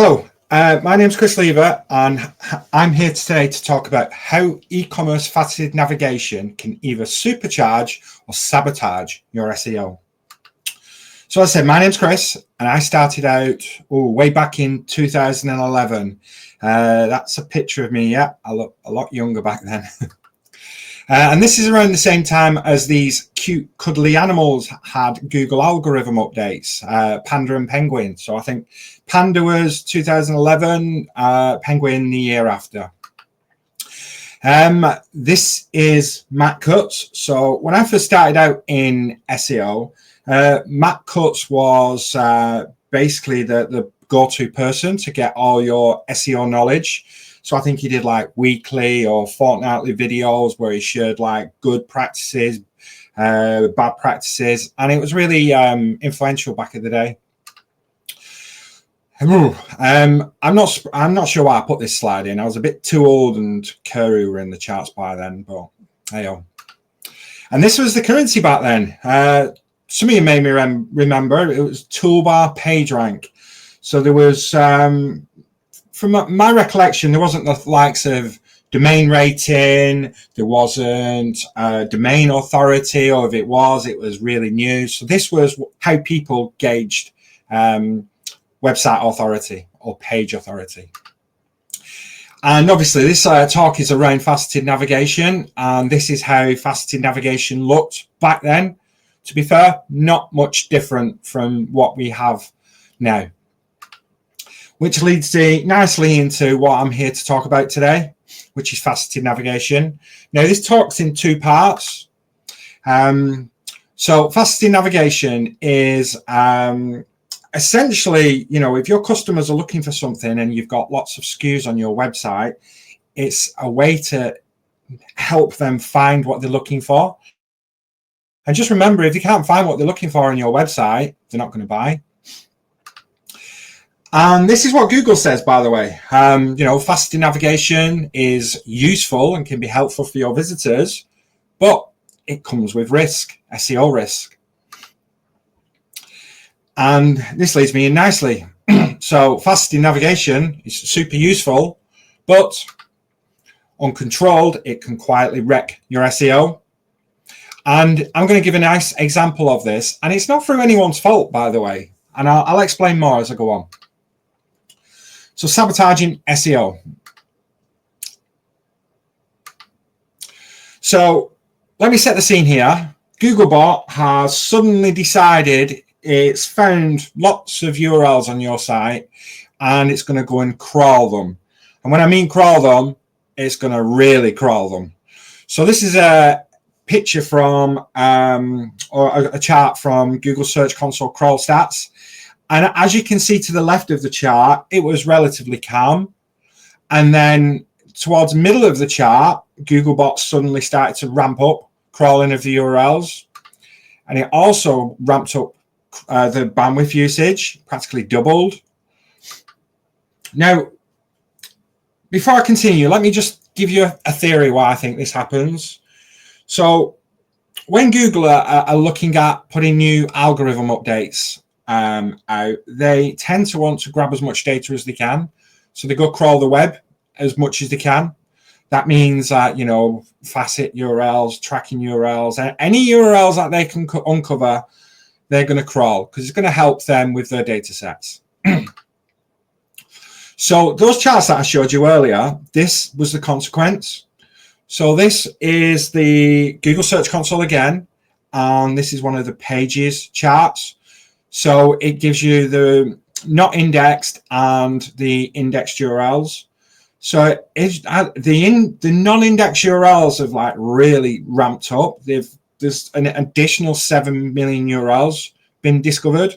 Hello, my name's Chris Lever, and I'm here today to talk about how e-commerce faceted navigation can either supercharge or sabotage your SEO. So as I said, my name's Chris, and I started out way back in 2011. That's a picture of me. Yeah, I look a lot younger back then. And this is around the same time as these cute cuddly animals had Google algorithm updates, Panda and Penguin. So I think Panda was 2011, Penguin the year after. This is Matt Cutts. So when I first started out in SEO, Matt Cutts was basically the go-to person to get all your SEO knowledge. So I think he did like weekly or fortnightly videos where he shared like good practices, bad practices, and it was really influential back in the day. I'm not sure why I put this slide in. I was a bit too old, and Kuru were in the charts by then, but hey-o. And this was the currency back then. Some of you made me remember it was toolbar page rank. So there was from my recollection, there wasn't the likes of domain rating, there wasn't domain authority, or if it was really new. So this was how people gauged website authority or page authority. And obviously this talk is around faceted navigation, and this is how faceted navigation looked back then. To be fair, not much different from what we have now. Which leads nicely into what I'm here to talk about today, which is faceted navigation. Now, this talk's in two parts. So faceted navigation is essentially, if your customers are looking for something and you've got lots of SKUs on your website, it's a way to help them find what they're looking for. And just remember, if you can't find what they're looking for on your website, they're not going to buy. And this is what Google says, by the way. Faceted navigation is useful and can be helpful for your visitors, but it comes with risk, SEO risk. And this leads me in nicely. So faceted navigation is super useful, but uncontrolled, it can quietly wreck your SEO. And I'm going to give a nice example of this. And it's not through anyone's fault, by the way. And I'll explain more as I go on. So sabotaging SEO. So let me set the scene here. Googlebot has suddenly decided it's found lots of URLs on your site, and it's going to go and crawl them. And when I mean crawl them, it's going to really crawl them. So this is a picture from or a chart from Google Search Console crawl stats. And as you can see to the left of the chart, it was relatively calm. And then towards the middle of the chart, Googlebot suddenly started to ramp up crawling of the URLs. And it also ramped up the bandwidth usage, practically doubled. Now, before I continue, let me just give you a theory why I think this happens. So when Google are looking at putting new algorithm updates out, they tend to want to grab as much data as they can. So they go crawl the web as much as they can. That means that, facet URLs, tracking URLs, any URLs that they can uncover, they're going to crawl because it's going to help them with their data sets. So those charts that I showed you earlier, this was the consequence. So this is the Google Search Console again, and this is one of the pages charts. So it gives you the not indexed and the indexed URLs. So the non-indexed URLs have like really ramped up. There's an additional 7 million URLs been discovered.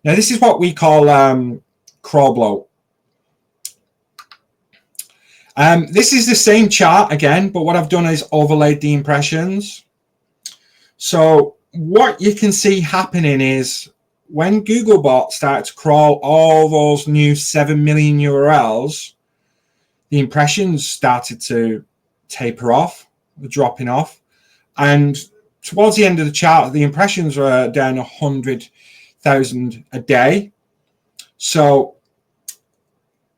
Now this is what we call crawl bloat. This is the same chart again, but what I've done is overlaid the impressions. So what you can see happening is when Googlebot started to crawl all those new 7 million URLs, the impressions started to taper off, dropping off. And towards the end of the chart, the impressions were down 100,000 a day. So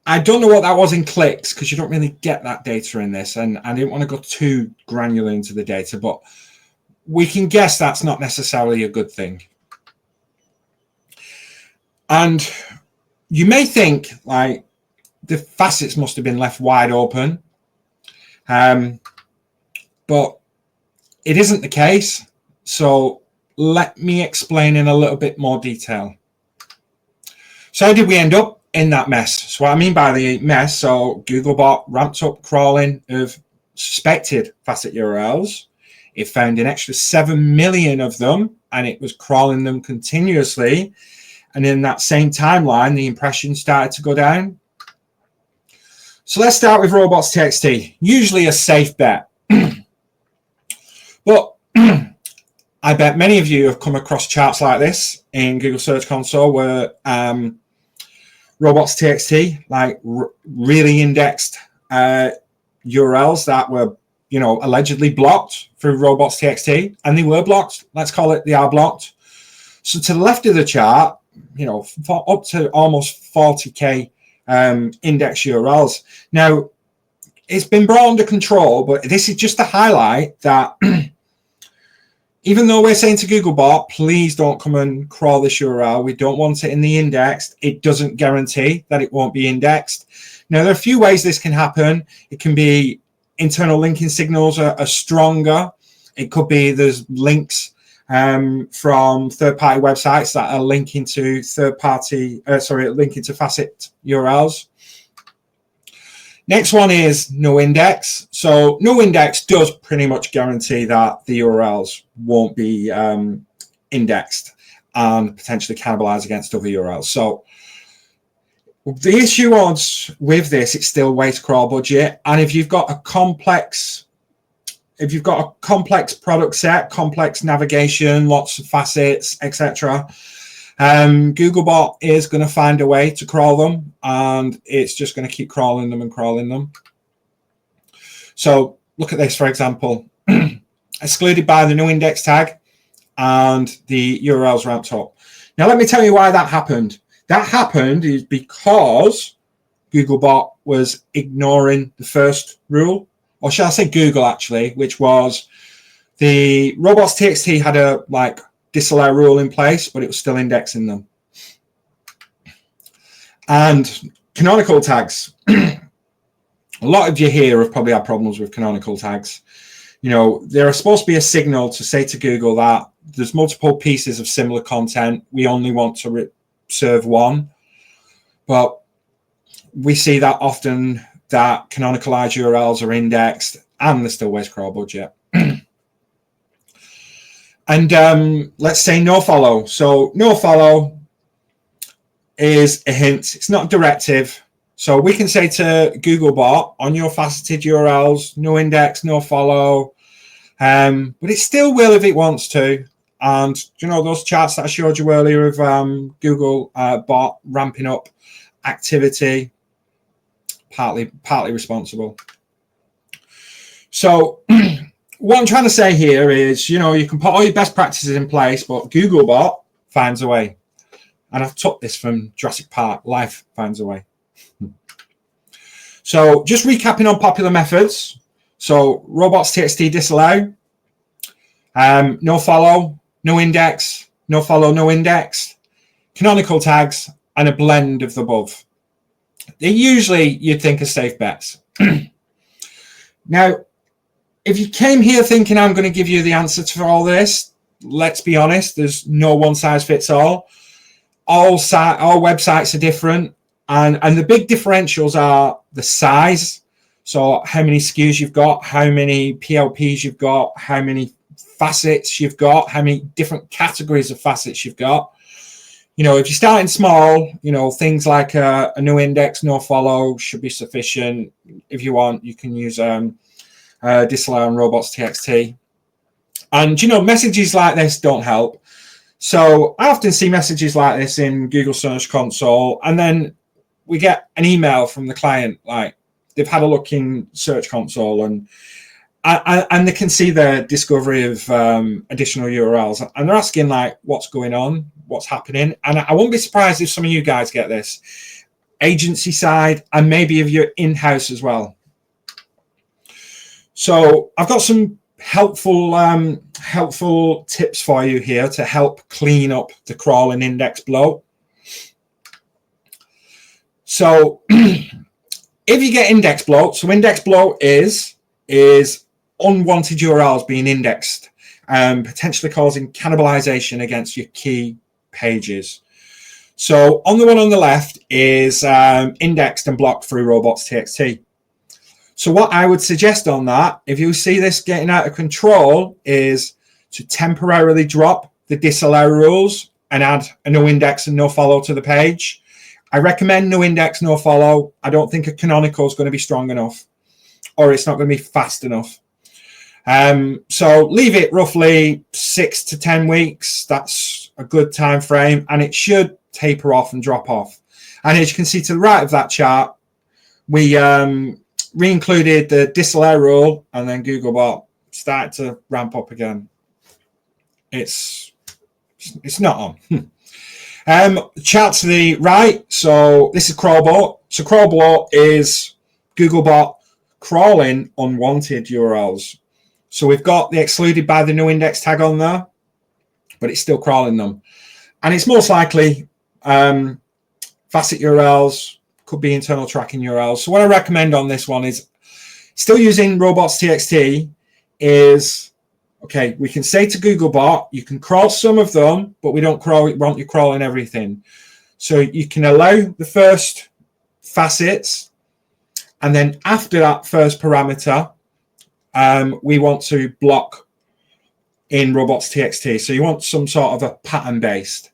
I don't know what that was in clicks because you don't really get that data in this, and I didn't want to go too granular into the data, but we can guess that's not necessarily a good thing. And you may think like the facets must have been left wide open, but it isn't the case. So let me explain in a little bit more detail. So how did we end up in that mess? So what I mean by the mess, so Googlebot ramped up crawling of suspected facet URLs. It found an extra 7 million of them, and it was crawling them continuously. And in that same timeline, the impressions started to go down. So let's start with robots.txt, usually a safe bet. But I bet many of you have come across charts like this in Google Search Console where robots.txt, like really indexed URLs that were, you know, allegedly blocked through robots.txt, and they were blocked. Let's call it they are blocked. So to the left of the chart, you know, for up to almost 40k index URLs. Now, it's been brought under control, but this is just to highlight that even though we're saying to Googlebot, please don't come and crawl this URL, we don't want it in the index, it doesn't guarantee that it won't be indexed. Now, there are a few ways this can happen. It can be internal linking signals are stronger. It could be there's links from third-party websites that are linking to linking to facet URLs. Next one is no index. So no index does pretty much guarantee that the URLs won't be indexed and potentially cannibalize against other URLs. So the issue with this, it's still way to crawl budget. And if you've got a complex product set, complex navigation, lots of facets, etc., Googlebot is going to find a way to crawl them, and it's just going to keep crawling them and crawling them. So look at this, for example, excluded by the no index tag, and the URLs ramped up. Now, let me tell you why that happened. That happened is because Googlebot was ignoring the first rule, or shall I say Google actually, which was the robots.txt had a disallow rule in place, but it was still indexing them. And canonical tags. A lot of you here have probably had problems with canonical tags. You know, they're supposed to be a signal to say to Google that there's multiple pieces of similar content. We only want to serve one. But we see that often that canonicalized URLs are indexed and they're still waste crawl budget. And let's say no follow. So no follow is a hint. It's not a directive. So we can say to Googlebot on your faceted URLs, no index, no follow. But it still will if it wants to. And you know, those charts that I showed you earlier of Googlebot ramping up activity, partly responsible. So what I'm trying to say here is, you know, you can put all your best practices in place, but Googlebot finds a way. And I've took this from Jurassic Park, life finds a way. So just recapping on popular methods. So robots.txt disallow, no follow, no index, no follow, no index, canonical tags, and a blend of the above. They're usually, you'd think, are safe bets. Now, if you came here thinking I'm going to give you the answer to all this, let's be honest, there's no one size fits all. All websites are different, and the big differentials are the size. So how many SKUs you've got, how many PLPs you've got, how many facets you've got, how many different categories of facets you've got. You know, if you're starting small, you know, things like a no index, no follow should be sufficient. If you want, you can use disallow on robots.txt. And, you know, messages like this don't help. So I often see messages like this in Google Search Console, and then we get an email from the client, like they've had a look in Search Console and they can see the discovery of additional URLs, and they're asking like, what's going on, what's happening? And I won't be surprised if some of you guys get this. agency side, and maybe if you're in-house as well. So I've got some helpful tips for you here to help clean up the crawl and index bloat. So if you get index bloat, so index bloat is unwanted URLs being indexed, potentially causing cannibalization against your key pages. So on the one on the left is indexed and blocked through robots.txt. So what I would suggest on that, if you see this getting out of control, is to temporarily drop the disallow rules and add a no index and no follow to the page. I recommend no index, no follow. I don't think a canonical is going to be strong enough, or it's not going to be fast enough. So leave it roughly 6 to 10 weeks. That's a good time frame, and it should taper off and drop off. And as you can see to the right of that chart, we re-included the disallow rule, and then Googlebot started to ramp up again. It's not on. Chart to the right. So this is crawlbot. So crawlbot is Googlebot crawling unwanted URLs. So we've got the excluded by the no index tag on there, but it's still crawling them. And it's most likely facet URLs, could be internal tracking URLs. So what I recommend on this one is still using robots.txt is, okay, we can say to Googlebot, you can crawl some of them, but we don't want you crawling everything. So you can allow the first facets, and then after that first parameter, we want to block in robots.txt. So you want some sort of a pattern based.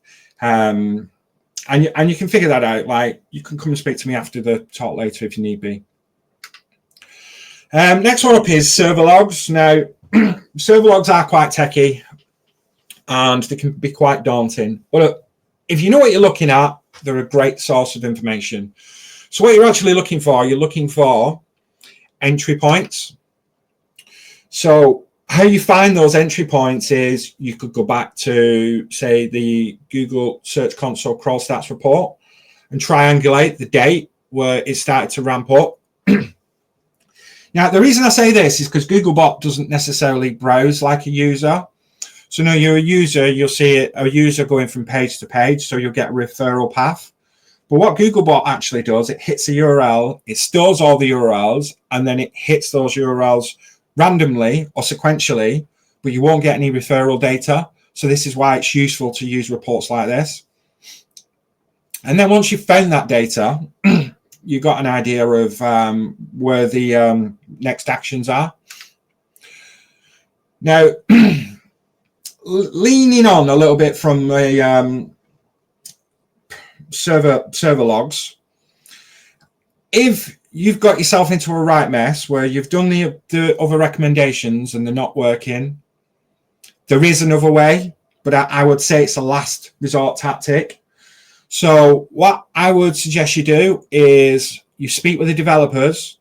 And you can figure that out. Like, you can come and speak to me after the talk later if you need be. Next one up is server logs. Now, server logs are quite techy and they can be quite daunting. But if you know what you're looking at, they're a great source of information. So what you're actually looking for, you're looking for entry points. So how you find those entry points is you could go back to, say, the Google Search Console crawl stats report and triangulate the date where it started to ramp up. Now, the reason I say this is because Googlebot doesn't necessarily browse like a user. So now you're a user, you'll see a user going from page to page, so you'll get a referral path. But what Googlebot actually does, it hits a URL, it stores all the URLs, and then it hits those URLs randomly or sequentially, but you won't get any referral data. So this is why it's useful to use reports like this. And then once you've found that data, you got an idea of where the next actions are. Now, leaning on a little bit from the server logs, if you've got yourself into a right mess where you've done the other recommendations and they're not working, there is another way, but I would say it's a last resort tactic. So what I would suggest you do is you speak with the developers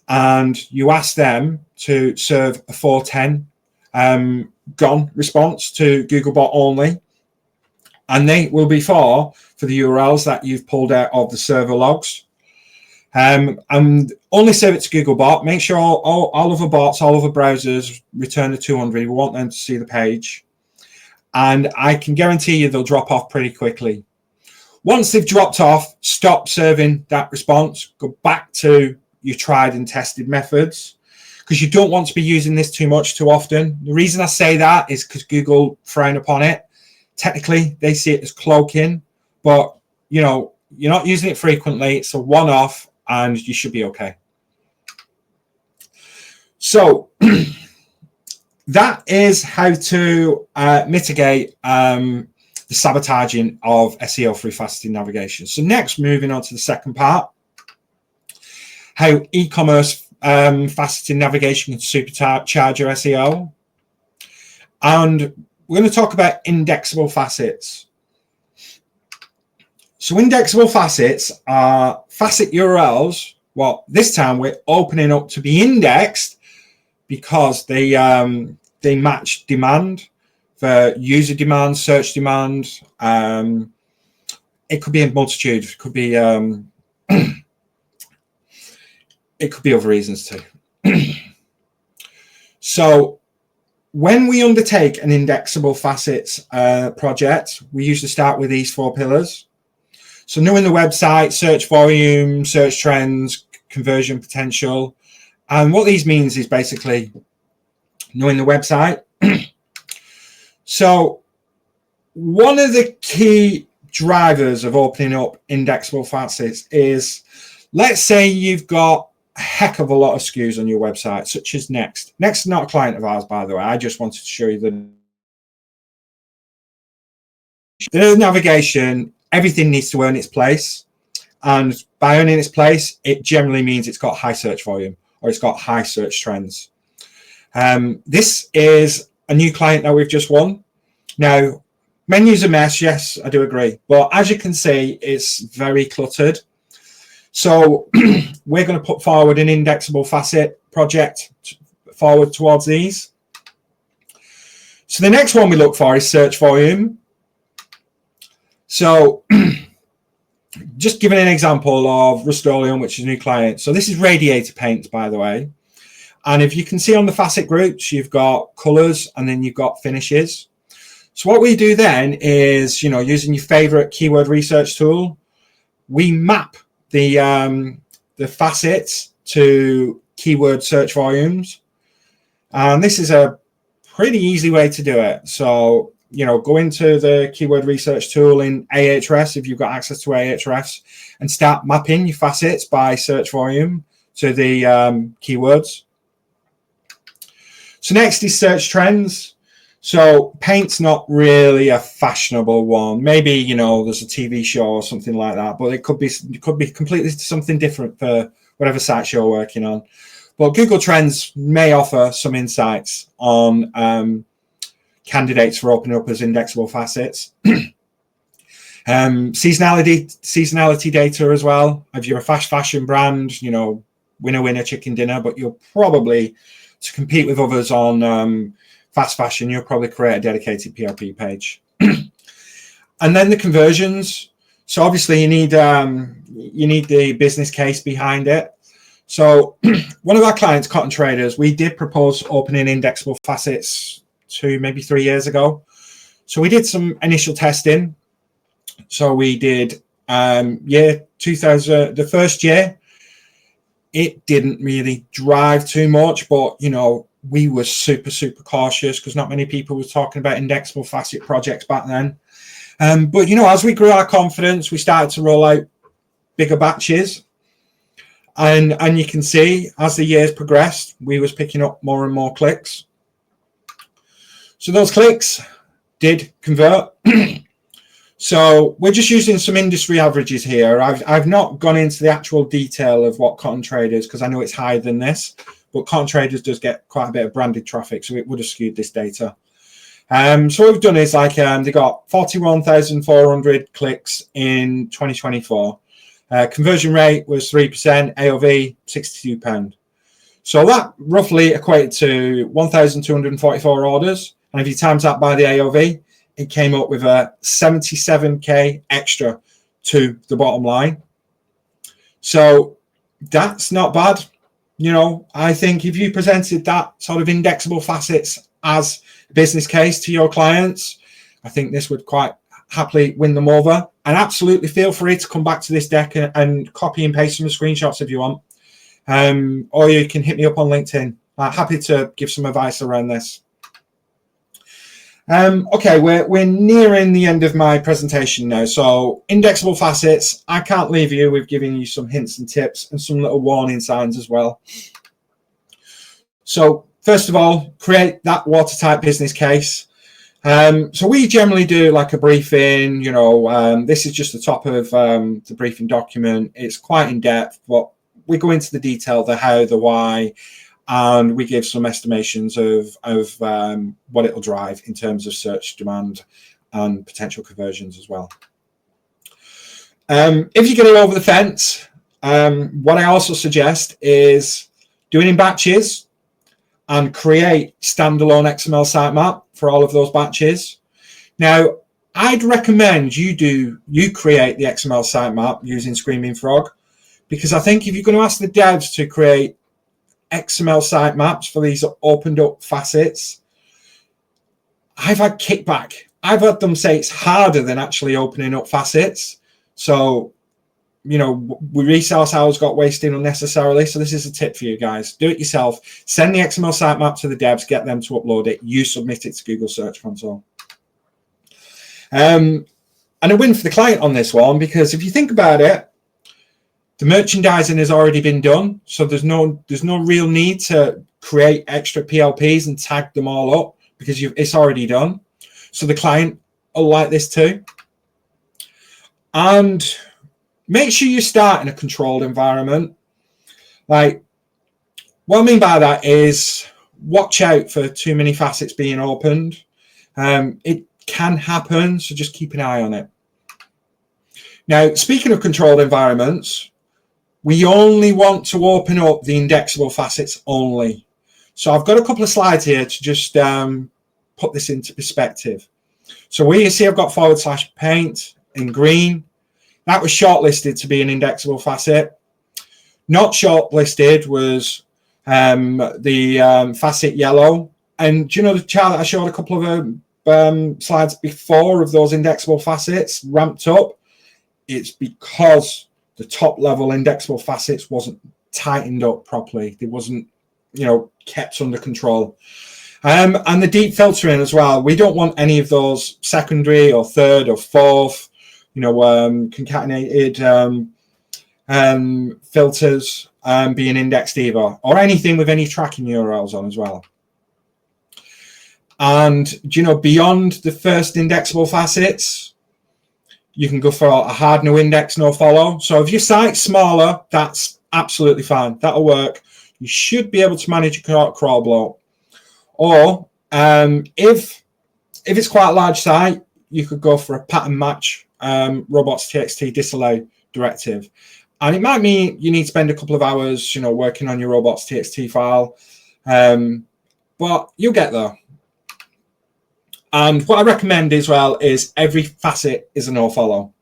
and you ask them to serve a 410 gone response to Googlebot only, and they will be for the URLs that you've pulled out of the server logs. And only save it to Googlebot. Make sure all other bots, all other browsers return the 200. We want them to see the page. And I can guarantee you they'll drop off pretty quickly. Once they've dropped off, stop serving that response. Go back to your tried and tested methods, because you don't want to be using this too much too often. The reason I say that is because Google frown upon it. Technically, they see it as cloaking, but you know, you're not using it frequently. It's a one-off, and you should be okay. So that is how to mitigate the sabotaging of SEO through faceted navigation. So next, moving on to the second part, how e-commerce faceted navigation can supercharge your SEO. And we're going to talk about indexable facets. So indexable facets are facet URLs. Well, this time we're opening up to be indexed because they match demand for user demand, search demand. It could be a multitude. It could be it could be other reasons too. So when we undertake an Indexable Facets project, we usually start with these 4 pillars. So knowing the website, search volume, search trends, conversion potential. And what these means is basically knowing the website. So one of the key drivers of opening up Indexable Facets is, let's say you've got a heck of a lot of SKUs on your website, such as Next. Next is not a client of ours, by the way. I just wanted to show you the navigation. Everything needs to earn its place. And by earning its place, it generally means it's got high search volume or it's got high search trends. This is a new client that we've just won. Now, menu's a mess, yes, I do agree. But as you can see, it's very cluttered. So we're going to put forward an Indexable Facet project forward towards these. So the next one we look for is search volume. So just giving an example of Rust-Oleum, which is a new client. So this is radiator paint, by the way. And if you can see on the facet groups, you've got colors and then you've got finishes. So what we do then is, using your favorite keyword research tool, we map the facets to keyword search volumes. And this is a pretty easy way to do it. So, go into the keyword research tool in Ahrefs, if you've got access to Ahrefs, and start mapping your facets by search volume to the keywords. So next is search trends. So paint's not really a fashionable one. Maybe, there's a TV show or something like that, but it could be completely something different for whatever site you're working on. But Google Trends may offer some insights on candidates for opening up as Indexable Facets. Seasonality data as well. If you're a fast fashion brand, winner, chicken dinner, but you'll probably, to compete with others on fast fashion, you'll probably create a dedicated PLP page. And then the conversions. So obviously you need the business case behind it. So one of our clients, Cotton Traders, we did propose opening Indexable Facets maybe 3 years ago. So we did some initial testing. So we did the first year, it didn't really drive too much, but we were super cautious because not many people were talking about Indexable Facet projects back then. But as we grew our confidence, we started to roll out bigger batches. And you can see as the years progressed, we was picking up more and more clicks. So those clicks did convert. So we're just using some industry averages here. I've not gone into the actual detail of what Cotton Traders, because I know it's higher than this, but Cotton Traders does get quite a bit of branded traffic, so it would have skewed this data. So what we've done is they got 41,400 clicks in 2024. Conversion rate was 3%, AOV £62. So that roughly equated to 1,244 orders. And if you times that by the AOV, it came up with a 77k extra to the bottom line. So that's not bad. I think if you presented that sort of Indexable Facets as a business case to your clients, I think this would quite happily win them over. And absolutely feel free to come back to this deck and copy and paste some screenshots if you want. Or you can hit me up on LinkedIn. Happy to give some advice around this. Okay, we're nearing the end of my presentation now. So Indexable Facets, I can't leave you with giving you some hints and tips and some little warning signs as well. So first of all, create that watertight business case. So we generally do like a briefing, this is just the top of the briefing document. It's quite in depth, but we go into the detail, the how, the why, and we give some estimations of what it'll drive in terms of search demand and potential conversions as well. If you're getting over the fence, what I also suggest is doing in batches and create standalone XML sitemap for all of those batches. Now, I'd recommend you create the XML sitemap using Screaming Frog. because I think if you're going to ask the devs to create XML sitemaps for these opened up facets, I've had kickback. I've had them say it's harder than actually opening up facets. So, you know, we resource hours got wasted unnecessarily. So this is a tip for you guys. Do it yourself. Send the XML sitemap to the devs, get them to upload it. You submit it to Google Search Console. And a win for the client on this one, because if you think about it, the merchandising has already been done. So there's no real need to create extra PLPs and tag them all up, because it's already done. So the client will like this too. And make sure you start in a controlled environment. Like, what I mean by that is watch out for too many facets being opened. It can happen, so just keep an eye on it. Now, speaking of controlled environments, we only want to open up the indexable facets only. So I've got a couple of slides here to just put this into perspective. So where you see I've got /paint in green, that was shortlisted to be an indexable facet. Not shortlisted was the facet yellow. And do you know the chart that I showed a couple of slides before of those indexable facets ramped up? It's because the top level indexable facets wasn't tightened up properly. It wasn't, you know, kept under control. And the deep filtering as well. We don't want any of those secondary or third or fourth, you know, concatenated filters being indexed either, or anything with any tracking URLs on as well. And, you know, beyond the first indexable facets, you can go for a hard no index, no follow. So if your site's smaller, that's absolutely fine. That'll work. You should be able to manage your crawl bloat. Or if it's quite a large site, you could go for a pattern match robots.txt disallow directive. And it might mean you need to spend a couple of hours, you know, working on your robots.txt file. But you'll get there. And what I recommend as well is every facet is a no follow.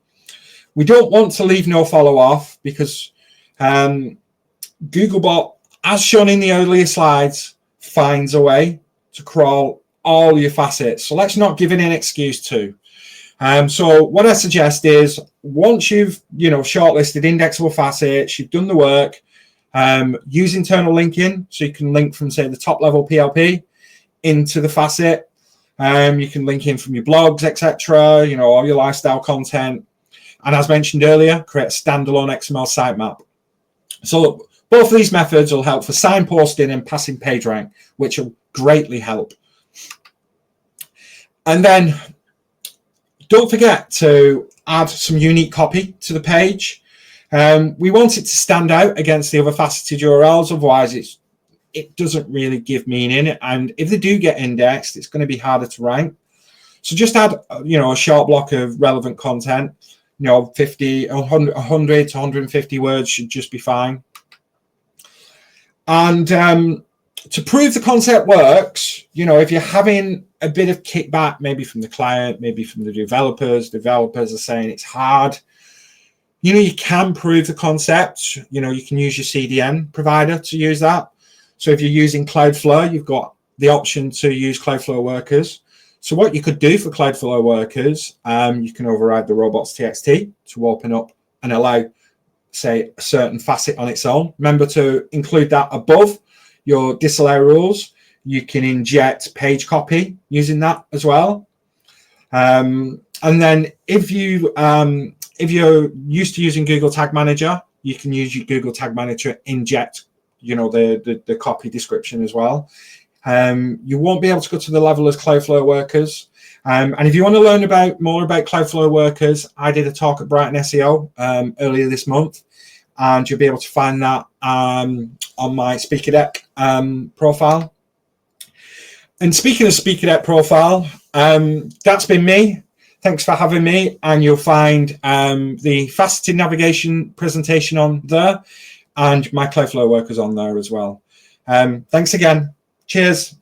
We don't want to leave no follow off, because Googlebot, as shown in the earlier slides, finds a way to crawl all your facets. So let's not give it an excuse to. So what I suggest is, once you've, you know, shortlisted indexable facets, you've done the work, use internal linking, so you can link from, say, the top level PLP into the facet. You can link in from your blogs, etc., you know, all your lifestyle content. And as mentioned earlier, create a standalone XML sitemap. So both of these methods will help for signposting and passing page rank, which will greatly help. And then don't forget to add some unique copy to the page. We want it to stand out against the other faceted URLs, otherwise it doesn't really give meaning. And if they do get indexed, it's going to be harder to rank. So just add, you know, a short block of relevant content, you know, 50, 100 to 150 words should just be fine. And to prove the concept works, you know, if you're having a bit of kickback, maybe from the client, maybe from the developers are saying it's hard, you know, you can prove the concept. You know, you can use your CDN provider to use that. So if you're using Cloudflare, you've got the option to use Cloudflare workers. So what you could do for Cloudflare workers, you can override the robots.txt to open up and allow, say, a certain facet on its own. Remember to include that above your disallow rules. You can inject page copy using that as well. And then if you're used to using Google Tag Manager, you can use your Google Tag Manager, inject, you know, the copy description as well. You won't be able to go to the level as Cloudflare workers. And if you want to learn more about Cloudflare workers, I did a talk at Brighton SEO earlier this month, and you'll be able to find that on my Speaker Deck profile. And speaking of Speaker Deck profile, that's been me. Thanks for having me. And you'll find the Faceted Navigation presentation on there, and my Cloudflare workers on there as well. Thanks again. Cheers.